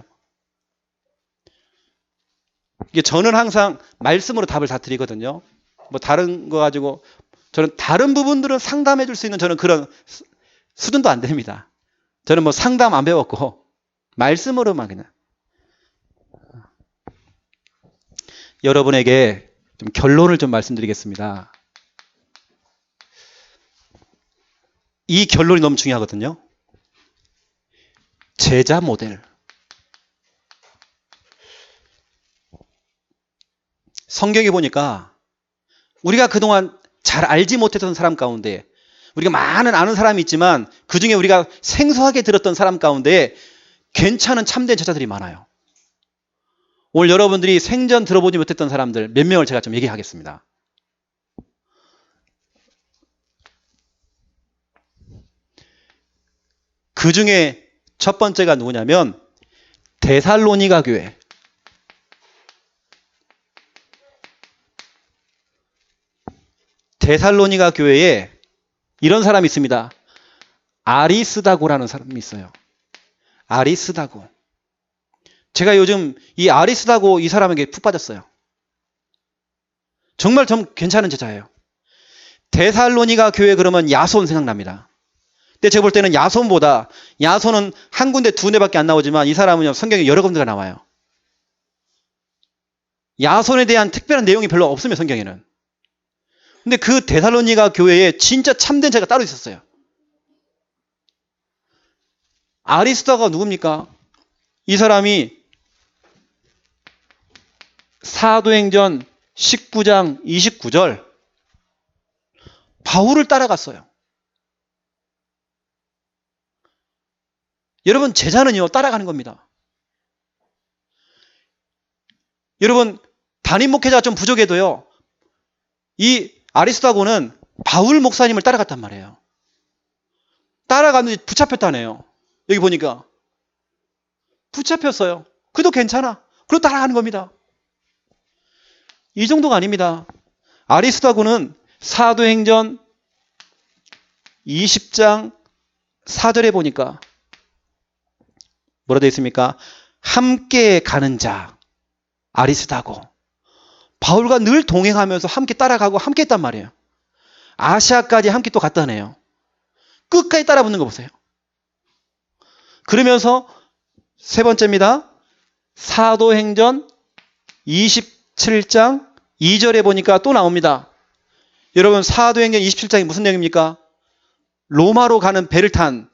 이게 저는 항상 말씀으로 답을 다 드리거든요. 뭐 다른 거 가지고 저는 다른 부분들은 상담해 줄 수 있는 저는 그런 수준도 안 됩니다. 저는 뭐 상담 안 배웠고 말씀으로만 그냥. 여러분에게 좀 결론을 좀 말씀드리겠습니다. 이 결론이 너무 중요하거든요. 제자 모델. 성경에 보니까 우리가 그동안 잘 알지 못했던 사람 가운데 우리가 많은 아는 사람이 있지만 그중에 우리가 생소하게 들었던 사람 가운데 괜찮은 참된 제자들이 많아요. 오늘 여러분들이 생전 들어보지 못했던 사람들 몇 명을 제가 좀 얘기하겠습니다. 그 중에 첫 번째가 누구냐면 데살로니가 교회. 데살로니가 교회에 이런 사람이 있습니다. 아리스다고라는 사람이 있어요. 아리스다고. 제가 요즘 이 아리스다고 이 사람에게 푹 빠졌어요. 정말 좀 괜찮은 제자예요. 데살로니가 교회 그러면 야손 생각납니다. 근데 제가 볼 때는 야손은 한 군데 두 군데밖에 안 나오지만 이 사람은요 성경에 여러 군데가 나와요. 야손에 대한 특별한 내용이 별로 없으면 성경에는. 근데 그 데살로니가 교회에 진짜 참된 제자가 따로 있었어요. 아리스다가 누굽니까? 이 사람이 사도행전 19장 29절 바울을 따라갔어요. 여러분 제자는요 따라가는 겁니다. 여러분 담임 목회자가 좀 부족해도요 이 아리스다고는 바울 목사님을 따라갔단 말이에요. 따라갔는데 붙잡혔다네요. 여기 보니까 붙잡혔어요. 그래도 괜찮아. 그래도 따라가는 겁니다. 이 정도가 아닙니다. 아리스다고는 사도행전 20장 4절에 보니까 뭐라 되어 있습니까? 함께 가는 자 아리스다고. 바울과 늘 동행하면서 함께 따라가고 함께 했단 말이에요. 아시아까지 함께 또 갔다네요. 끝까지 따라붙는 거 보세요. 그러면서 세 번째입니다. 사도행전 27장 2절에 보니까 또 나옵니다. 여러분 사도행전 27장이 무슨 내용입니까? 로마로 가는 배를 탄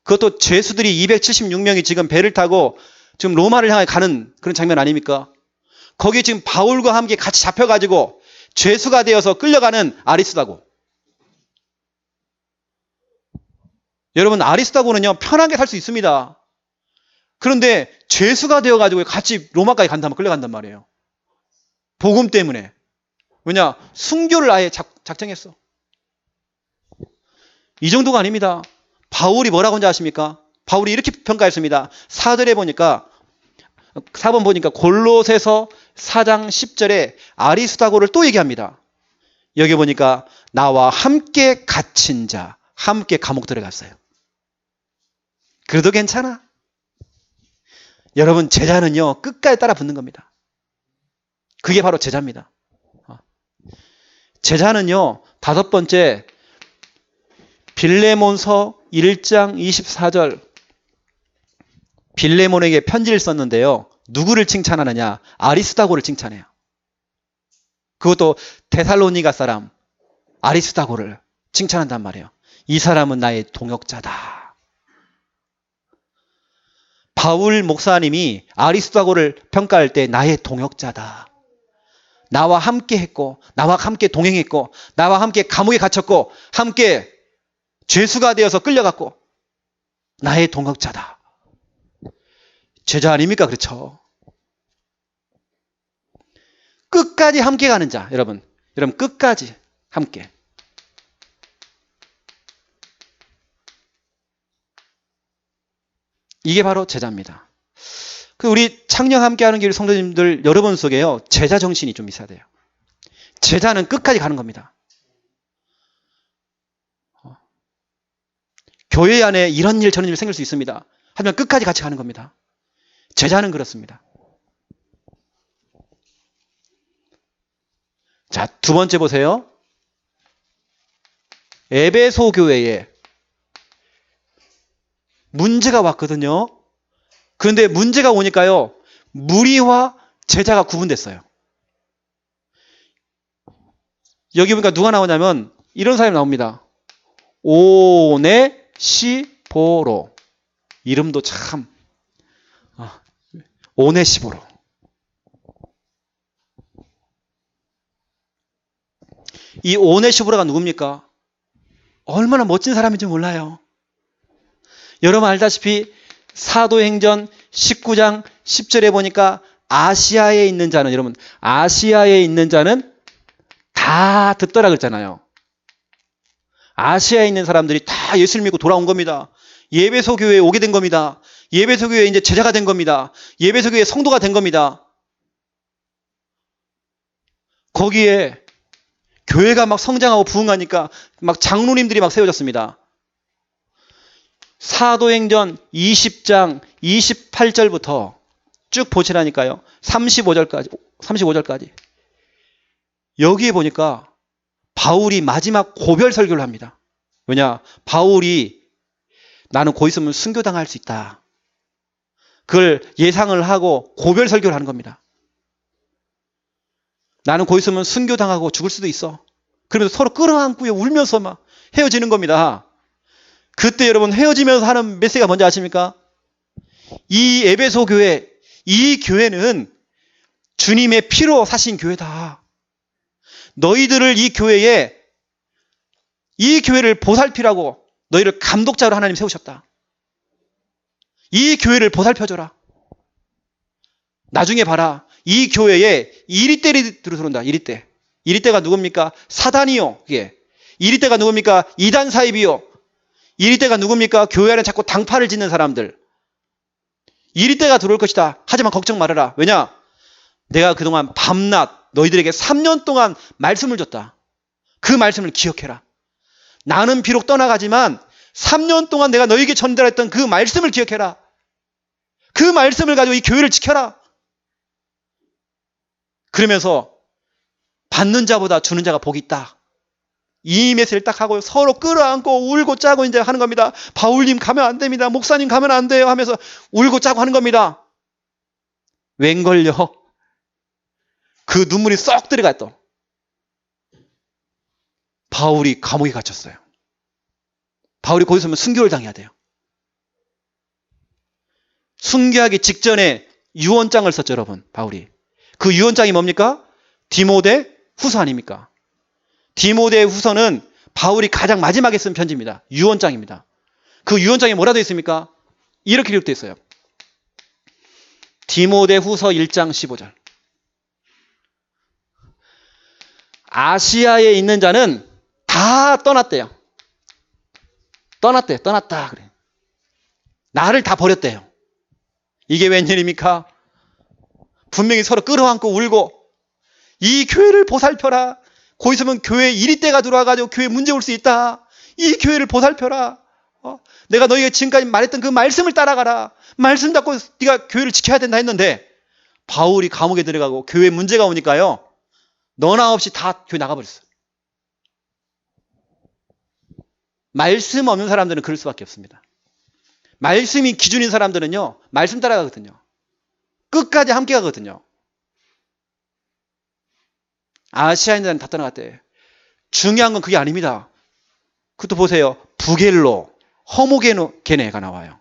그것도 죄수들이 276명이 지금 배를 타고 지금 로마를 향해 가는 그런 장면 아닙니까? 거기 지금 바울과 함께 같이 잡혀가지고 죄수가 되어서 끌려가는 아리스다고. 여러분 아리스다고는요 편하게 살 수 있습니다. 그런데 죄수가 되어가지고 같이 로마까지 간다면 끌려간단 말이에요. 복음 때문에. 왜냐? 순교를 아예 작정했어. 이 정도가 아닙니다. 바울이 뭐라고 하는지 아십니까? 바울이 이렇게 평가했습니다. 4절에 보니까 4번 보니까 골로새서 4장 10절에 아리스다고를 또 얘기합니다. 여기 보니까 나와 함께 갇힌 자, 함께 감옥 들어갔어요. 그래도 괜찮아. 여러분 제자는요 끝까지 따라 붙는 겁니다. 그게 바로 제자입니다. 제자는요 다섯 번째 빌레몬서 1장 24절 빌레몬에게 편지를 썼는데요. 누구를 칭찬하느냐? 아리스다고를 칭찬해요. 그것도 데살로니가 사람 아리스다고를 칭찬한단 말이에요. 이 사람은 나의 동역자다. 바울 목사님이 아리스다고를 평가할 때 나의 동역자다. 나와 함께 했고 나와 함께 동행했고 나와 함께 감옥에 갇혔고 함께 죄수가 되어서 끌려갔고 나의 동역자다. 제자 아닙니까? 그렇죠. 끝까지 함께 가는 자. 여러분 끝까지 함께. 이게 바로 제자입니다. 우리 창녕 함께하는 길 성도님들 여러분 속에요. 제자 정신이 좀 있어야 돼요. 제자는 끝까지 가는 겁니다. 교회 안에 이런 일 저런 일 생길 수 있습니다. 하지만 끝까지 같이 가는 겁니다. 제자는 그렇습니다. 자, 두 번째 보세요. 에베소 교회에 문제가 왔거든요. 그런데 문제가 오니까요. 무리와 제자가 구분됐어요. 여기 보니까 누가 나오냐면 이런 사람이 나옵니다. 오네시보로. 이름도 참 오네시보로. 이 오네시보라가 누굽니까? 얼마나 멋진 사람인지 몰라요. 여러분 알다시피 사도행전 19장 10절에 보니까 아시아에 있는 자는, 여러분 아시아에 있는 자는 다 듣더라 그랬잖아요. 아시아에 있는 사람들이 다 예수를 믿고 돌아온 겁니다. 예배소 교회에 오게 된 겁니다. 예배소 교회에 이제 제자가 된 겁니다. 예배소 교회에 성도가 된 겁니다. 거기에 교회가 막 성장하고 부흥하니까 막 장로님들이 막 세워졌습니다. 사도행전 20장 28절부터 쭉 보시라니까요. 35절까지. 여기에 보니까 바울이 마지막 고별 설교를 합니다. 왜냐? 바울이 나는 곧 있으면 순교당할 수 있다. 그걸 예상을 하고 고별 설교를 하는 겁니다. 나는 곧 있으면 순교당하고 죽을 수도 있어. 그러면서 서로 끌어안고 울면서 막 헤어지는 겁니다. 그때 여러분 헤어지면서 하는 메시지가 뭔지 아십니까? 이 에베소 교회, 이 교회는 주님의 피로 사신 교회다. 너희들을 이 교회를 보살피라고 너희를 감독자로 하나님 세우셨다. 이 교회를 보살펴줘라. 나중에 봐라. 이 교회에 이리떼들이 들어온다. 이리떼. 이리떼가 누굽니까? 사단이요. 그게. 이리떼가 누굽니까? 이단 사입이요. 이리떼가 누굽니까? 교회 안에 자꾸 당파를 짓는 사람들. 이리떼가 들어올 것이다. 하지만 걱정 말아라. 왜냐? 내가 그동안 밤낮 너희들에게 3년 동안 말씀을 줬다. 그 말씀을 기억해라. 나는 비록 떠나가지만 3년 동안 내가 너희에게 전달했던 그 말씀을 기억해라. 그 말씀을 가지고 이 교회를 지켜라. 그러면서 받는 자보다 주는 자가 복이 있다. 이 메시지를 딱 하고 서로 끌어안고 울고 짜고 이제 하는 겁니다. 바울님 가면 안 됩니다. 목사님 가면 안 돼요. 하면서 울고 짜고 하는 겁니다. 웬걸요? 그 눈물이 쏙 들어갔던 바울이 감옥에 갇혔어요. 바울이 거기서 있으면 순교를 당해야 돼요. 순교하기 직전에 유언장을 썼죠, 여러분. 바울이. 그 유언장이 뭡니까? 디모데 후서 아닙니까? 디모데 후서는 바울이 가장 마지막에 쓴 편지입니다. 유언장입니다. 그 유언장에 뭐라 되어 있습니까? 이렇게 기록되어 있어요. 디모데 후서 1장 15절. 아시아에 있는 자는 다 떠났대요. 떠났다. 그래. 나를 다 버렸대요. 이게 웬일입니까? 분명히 서로 끌어안고 울고 이 교회를 보살펴라. 곧 있으면 교회에 이리떼가 들어와가지고 교회에 문제 올 수 있다. 이 교회를 보살펴라. 내가 너희가 지금까지 말했던 그 말씀을 따라가라. 말씀 잡고 네가 교회를 지켜야 된다 했는데 바울이 감옥에 들어가고 교회에 문제가 오니까요. 너나 없이 다 교회 나가버렸어요. 말씀 없는 사람들은 그럴 수밖에 없습니다. 말씀이 기준인 사람들은요. 말씀 따라가거든요. 끝까지 함께 가거든요. 아시아인들은 다 떠나갔대. 중요한 건 그게 아닙니다. 그것도 보세요. 부겔로, 허모게네가 나와요.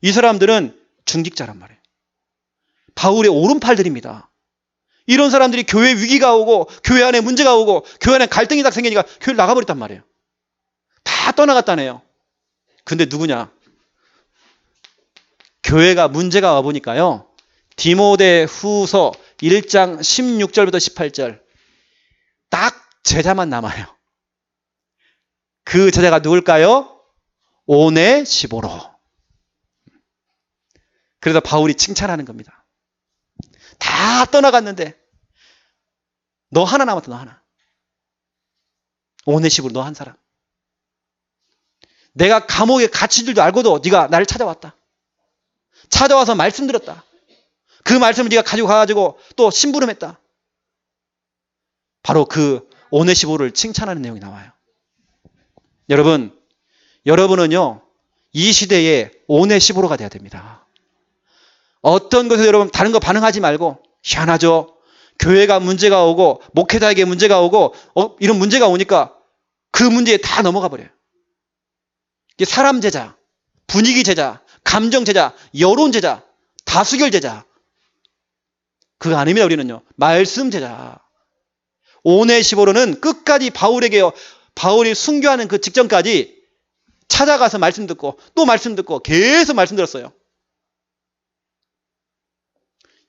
이 사람들은 중직자란 말이에요. 바울의 오른팔들입니다. 이런 사람들이 교회 위기가 오고 교회 안에 문제가 오고 교회 안에 갈등이 딱 생기니까 교회를 나가버렸단 말이에요. 다 떠나갔다네요. 근데 누구냐? 교회가 문제가 와보니까요. 디모데 후서 1장 16절부터 18절 딱 제자만 남아요. 그 제자가 누굴까요? 오네시보로. 그래서 바울이 칭찬하는 겁니다. 다 떠나갔는데 너 하나 남았다. 너 하나. 오네시보로 너 한 사람. 내가 감옥에 갇힌 줄도 알고도 네가 나를 찾아왔다. 찾아와서 말씀 들었다. 그 말씀을 네가 가지고 가가지고 또 심부름했다. 바로 그 오네시보를 칭찬하는 내용이 나와요. 여러분은요 이 시대에 오네시보로가 돼야 됩니다. 어떤 것에 여러분 다른 거 반응하지 말고 희한하죠. 교회가 문제가 오고 목회자에게 문제가 오고 이런 문제가 오니까 그 문제에 다 넘어가 버려요. 사람 제자, 분위기 제자, 감정 제자, 여론 제자, 다수결 제자. 그거 아닙니다. 우리는요. 말씀 제자. 오네시보로는 끝까지 바울이 순교하는 그 직전까지 찾아가서 말씀 듣고 또 말씀 듣고 계속 말씀 들었어요.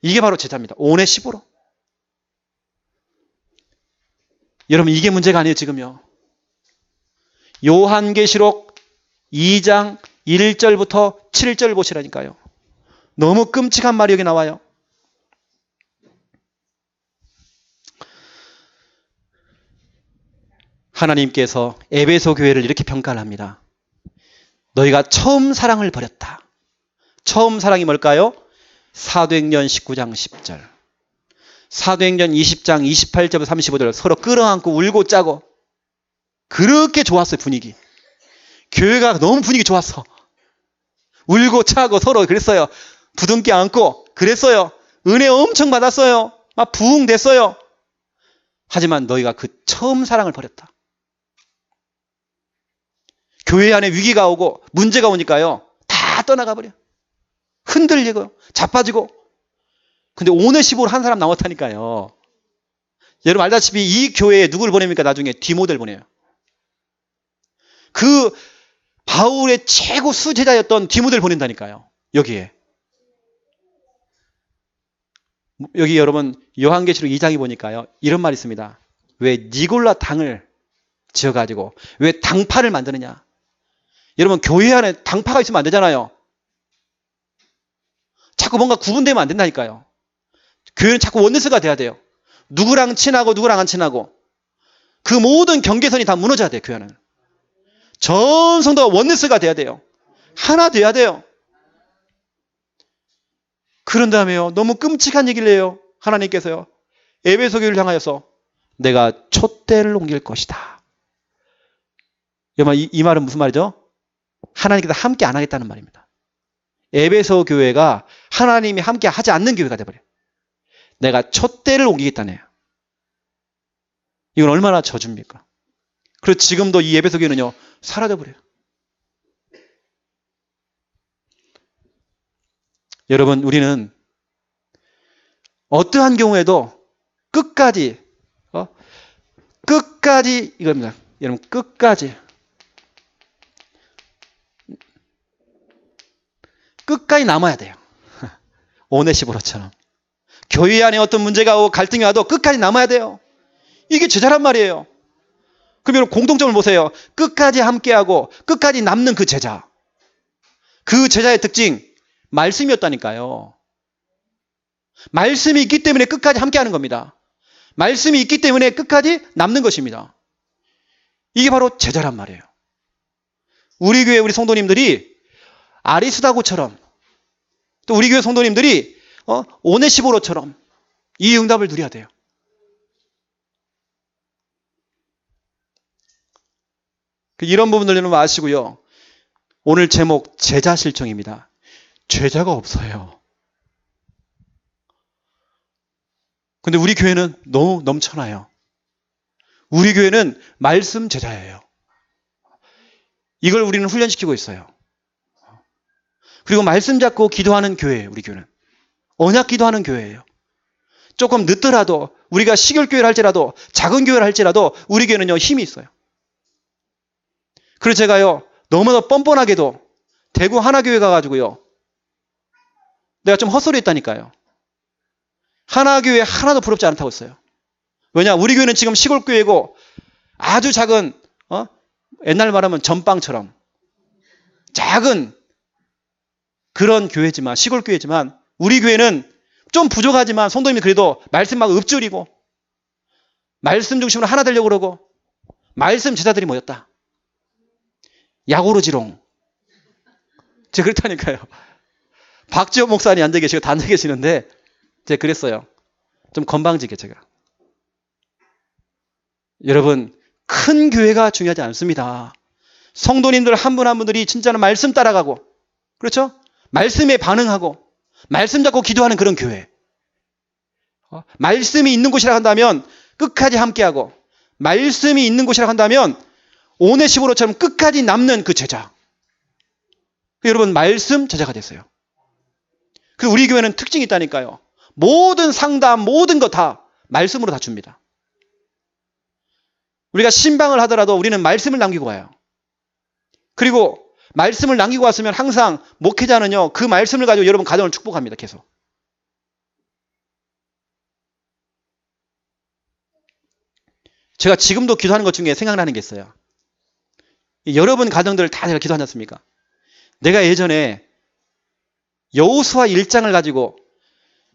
이게 바로 제자입니다. 오네시보로. 여러분, 이게 문제가 아니에요, 지금요. 요한계시록 2장 1절부터 7절 보시라니까요. 너무 끔찍한 말이 여기 나와요. 하나님께서 에베소 교회를 이렇게 평가를 합니다. 너희가 처음 사랑을 버렸다. 처음 사랑이 뭘까요? 사도행전 19장 10절. 사도행전 20장 28절부터 35절 서로 끌어안고 울고 짜고 그렇게 좋았어요, 분위기. 교회가 너무 분위기 좋았어. 울고 차고 서로 그랬어요. 부둥켜 안고 그랬어요. 은혜 엄청 받았어요. 막 부흥 됐어요. 하지만 너희가 그 처음 사랑을 버렸다. 교회 안에 위기가 오고 문제가 오니까요. 다 떠나가 버려. 흔들리고 자빠지고. 근데 오네시보로 한 사람 남았다니까요. 여러분 알다시피 이 교회에 누구를 보냅니까? 나중에 디모데를 보내요. 그 바울의 최고 수제자였던 디모데를 보낸다니까요. 여기에. 여기 여러분 요한계시록 2장에 보니까요. 이런 말이 있습니다. 왜 니골라 당을 지어가지고 왜 당파를 만드느냐. 여러분 교회 안에 당파가 있으면 안 되잖아요. 자꾸 뭔가 구분되면 안 된다니까요. 교회는 자꾸 원내스가 돼야 돼요. 누구랑 친하고 누구랑 안 친하고 그 모든 경계선이 다 무너져야 돼요. 교회는. 전 성도가 원내스가 돼야 돼요. 하나 돼야 돼요. 그런 다음에요. 너무 끔찍한 얘기를 해요. 하나님께서요. 에베소 교회를 향하여서 내가 촛대를 옮길 것이다. 여러분 이 말은 무슨 말이죠? 하나님께서 함께 안 하겠다는 말입니다. 에베소 교회가 하나님이 함께 하지 않는 교회가 돼버려요. 내가 촛대를 옮기겠다네요. 이건 얼마나 저주입니까? 그리고 지금도 이 에베소 교회는요. 사라져버려요. 여러분 우리는 어떠한 경우에도 끝까지 이겁니다. 여러분 끝까지 남아야 돼요. 오네시보로처럼. 교회 안에 어떤 문제가 오고 갈등이 와도 끝까지 남아야 돼요. 이게 제자란 말이에요. 그럼 여러분 공통점을 보세요. 끝까지 함께하고 끝까지 남는 그 제자. 그 제자의 특징 말씀이었다니까요. 말씀이 있기 때문에 끝까지 함께하는 겁니다. 말씀이 있기 때문에 끝까지 남는 것입니다. 이게 바로 제자란 말이에요. 우리 교회 우리 성도님들이 아리스다고처럼 또 우리 교회 성도님들이 오네시보로처럼 이 응답을 누려야 돼요. 이런 부분들 여러분 아시고요. 오늘 제목 제자 실종입니다. 제자가 없어요. 근데 우리 교회는 너무 넘쳐나요. 우리 교회는 말씀 제자예요. 이걸 우리는 훈련시키고 있어요. 그리고 말씀 잡고 기도하는 교회예요. 우리 교회는. 언약 기도하는 교회예요. 조금 늦더라도 우리가 시골교회를 할지라도 작은 교회를 할지라도 우리 교회는요 힘이 있어요. 그래서 제가요 너무나 뻔뻔하게도 대구 하나교회 가가지고요 내가 좀 헛소리 했다니까요. 하나교회 하나도 부럽지 않다고 했어요. 왜냐 우리 교회는 지금 시골교회고 아주 작은 옛날 말하면 전빵처럼 작은 그런 교회지만 시골교회지만 우리 교회는 좀 부족하지만 성도님이 그래도 말씀 막 읊조리고 말씀 중심으로 하나 되려고 그러고 말씀 제자들이 모였다. 야고로지롱. 제가 그랬다니까요. 박지원 목사님 앉아 계시고 다 앉아 계시는데 제가 그랬어요. 좀 건방지게 제가. 여러분 큰 교회가 중요하지 않습니다. 성도님들 한 분 한 분들이 진짜로 말씀 따라가고 그렇죠? 말씀에 반응하고 말씀 잡고 기도하는 그런 교회. 말씀이 있는 곳이라 한다면 끝까지 함께하고 말씀이 있는 곳이라 한다면 오네시보로처럼 끝까지 남는 그 제자. 여러분 말씀 제자가 됐어요. 그리고 우리 교회는 특징이 있다니까요. 모든 상담 모든 거 다 말씀으로 다 줍니다. 우리가 신방을 하더라도 우리는 말씀을 남기고 와요. 그리고 말씀을 남기고 왔으면 항상 목회자는요, 그 말씀을 가지고 여러분 가정을 축복합니다. 계속. 제가 지금도 기도하는 것 중에 생각나는 게 있어요. 여러분 가정들 다 제가 기도하지 않습니까? 내가 예전에 여호수아 1장을 가지고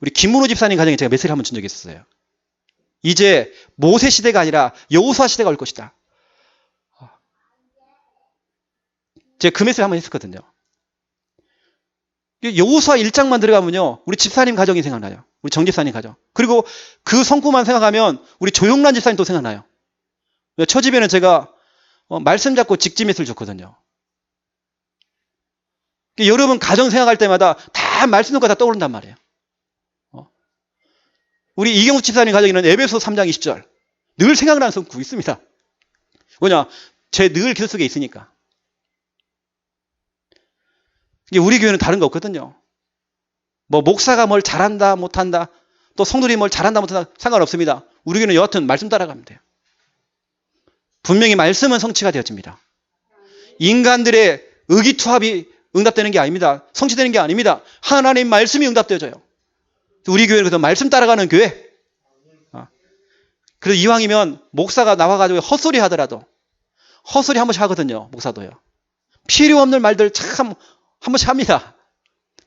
우리 김문호 집사님 가정에 제가 메시지를 한번 준 적이 있었어요. 이제 모세 시대가 아니라 여호수아 시대가 올 것이다. 제가 그 메시지를 한번 했었거든요. 여호수아 1장만 들어가면요, 우리 집사님 가정이 생각나요. 우리 정 집사님 가정. 그리고 그 성구만 생각하면 우리 조용란 집사님도 생각나요. 처집에는 제가 말씀 잡고 직지 메시지를 줬거든요. 여러분 가정 생각할 때마다 다 말씀 놓고 다 떠오른단 말이에요. 우리 이경욱 집사님 가정에는 에베소 3장 20절 늘 생각나는 성구 있습니다. 뭐냐? 제 늘 기도 속에 있으니까. 우리 교회는 다른 거 없거든요. 뭐 목사가 뭘 잘한다 못한다, 또 성도들이 뭘 잘한다 못한다 상관없습니다. 우리 교회는 여하튼 말씀 따라가면 돼요. 분명히 말씀은 성취가 되어집니다. 인간들의 의기투합이 응답되는 게 아닙니다. 성취되는 게 아닙니다. 하나님 말씀이 응답되어져요. 우리 교회는 그래서 말씀 따라가는 교회. 그래서 이왕이면 목사가 나와가지고 헛소리 하더라도 헛소리 한 번씩 하거든요. 목사도요. 필요 없는 말들 참 한 번씩 합니다.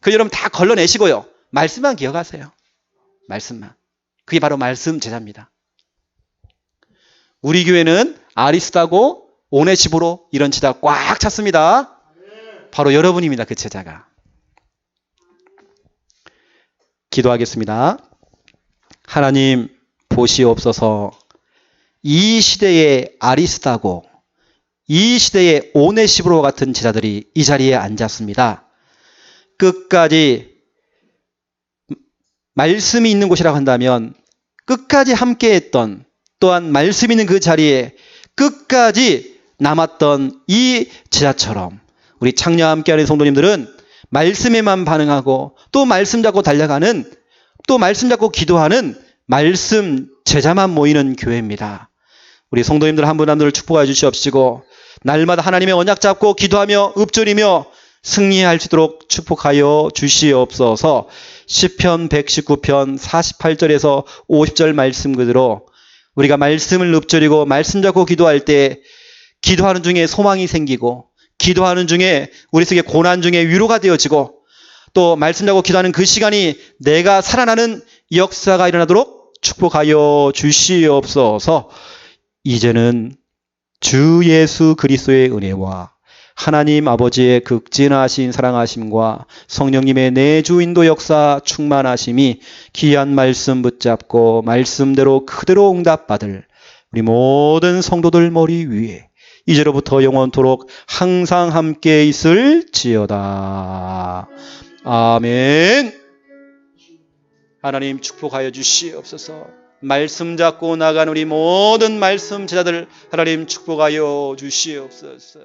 그 여러분 다 걸러내시고요. 말씀만 기억하세요. 말씀만. 그게 바로 말씀 제자입니다. 우리 교회는 아리스다고 오네시보로 이런 제자 꽉 찼습니다. 바로 여러분입니다. 그 제자가. 기도하겠습니다. 하나님 보시옵소서. 이 시대의 아리스다고, 이 시대의 오네시보로 같은 제자들이 이 자리에 앉았습니다. 끝까지 말씀이 있는 곳이라고 한다면 끝까지 함께했던, 또한 말씀 있는 그 자리에 끝까지 남았던 이 제자처럼 우리 창녀와 함께하는 성도님들은 말씀에만 반응하고 또 말씀 잡고 달려가는, 또 말씀 잡고 기도하는 말씀 제자만 모이는 교회입니다. 우리 성도님들 한 분 한 분을 축복해 주시옵시고 날마다 하나님의 언약 잡고 기도하며 읊조리며 승리할 수 있도록 축복하여 주시옵소서. 시편 119편 48절에서 50절 말씀 그대로 우리가 말씀을 읊조리고 말씀 잡고 기도할 때 기도하는 중에 소망이 생기고, 기도하는 중에 우리 속에 고난 중에 위로가 되어지고, 또 말씀 잡고 기도하는 그 시간이 내가 살아나는 역사가 일어나도록 축복하여 주시옵소서. 이제는 주 예수 그리스도의 은혜와 하나님 아버지의 극진하신 사랑하심과 성령님의 내주 인도 역사 충만하심이 귀한 말씀 붙잡고 말씀대로 그대로 응답받을 우리 모든 성도들 머리 위에 이제로부터 영원토록 항상 함께 있을지어다. 아멘. 하나님 축복하여 주시옵소서. 말씀 잡고 나간 우리 모든 말씀 제자들 하나님 축복하여 주시옵소서.